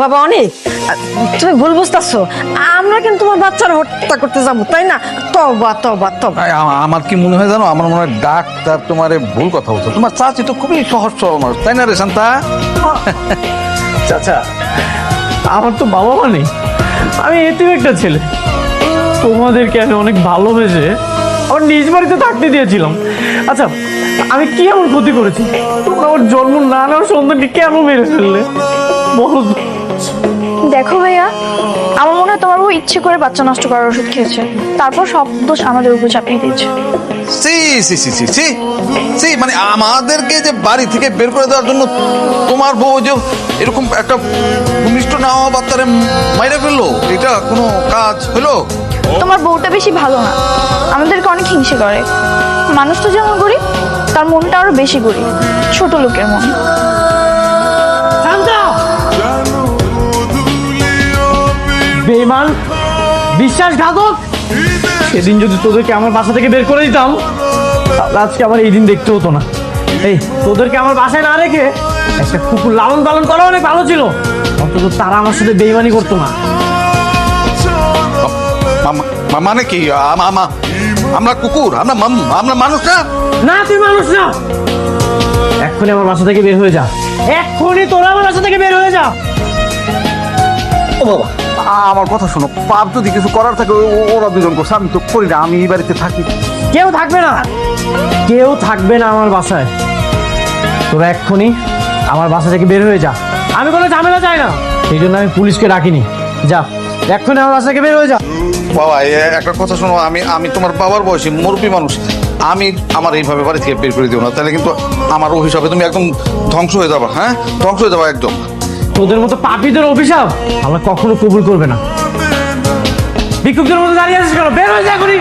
বাবা অনেক, তুমি ভুল বুঝতেছো। আমরা কিন্তু তোমার বাচ্চার হত্যা করতে যাবো, তাই না? তবা তবা তবা। আমার কি মনে হয় জানো, আমার মনে হয় ডাক্তার তোমার ভুল কথা বলছো। তোমার চাচি তো খুবই সহজ সরল মানুষ, তাই না রে শান্তা? চাচা, আমার তো বাবা মা নেই, আমি এতিম একটা ছেলে। তোমাদেরকে আমি অনেক ভালোবেসে আমার নিজ বাড়িতে থাকতে দিয়েছিলাম। আচ্ছা, আমি কি এমন ক্ষতি করেছি তোমরা আমার জন্ম না নেওয়ার সন্তানকে কেন মেরে ফেললে বলো তো? দেখো ভাইয়া, আমার মনে হয় তোমার বউ ইচ্ছে করে বাচ্চা নষ্ট করার ওষুধ খেয়েছে, তারপর সব দোষ আমাদের উপর চাপিয়ে দিয়েছে। সি সি সি সি সি সি মানে আমাদেরকে যে বাড়ি থেকে বের করে দেওয়ার জন্য তোমার বউ যে এরকম একটা ভূমিষ্ঠ না হওয়া বাচ্চারে মাইরে ফেললো, এটা কোনো কাজ হলো? তোমার বউটা বেশি ভালো না, আমাদেরকে অনেক হিংসে করে। মানুষ তো যেমন গরিব, তার মনটা আরো বেশি গরিব, ছোট লোকের মন। বেঈমান, বিশ্বাসঘাতক! সেদিন যদি তোদেরকে আমার বাসা থেকে বের করে দিতাম, তাহলে আজকে আমার এই দিন দেখতে হতো না। এই তোদেরকে আমার বাসায় না রেখে একটা কুকুর লালন পালন করা অনেক ভালো ছিল, অন্তত তারা আমার সাথে বেঈমানি করতো না। মানে কি আমরা কুকুর? আমরা মানুষ না? না, তুই মানুষ না। এক্ষুনি আমার বাসা থেকে বের হয়ে যা, এক্ষুনি তোরা আমার বাসা থেকে বের হয়ে যা। ও বাবা, আমার কথা শোনো, পাপ যদি কিছু করার থাকে ওরা দুজন করছে, আমি তো করি না। আমি এই বাড়িতে থাকি। কেউ থাকবে না, কেউ থাকবে না আমার বাসায়। তোরা এক্ষুনি আমার বাসা থেকে বের হয়ে যা। আমি কোনো ঝামেলা চাই না, সেই জন্য আমি পুলিশকে ডাকিনি। যা, এক্ষুনি আমার বাসা থেকে বের হয়ে যা। বাবা, একটা কথা শোনো, আমি তোমার বাবার বয়সী মুরব্বী মানুষ। আমি আমার এইভাবে বাড়ি থেকে বের করে দিও না, তাহলে কিন্তু আমার অভিশাপে তুমি একদম ধ্বংস হয়ে যাবা। হ্যাঁ, ধ্বংস হয়ে যাবা একদম। তোদের মতো পাপীদের অভিশাপ আল্লাহ কখনো কবুল করবে না। ভিক্ষুকদের মতো দাঁড়িয়ে আছিস কেন? বের হয়ে যা এখনই।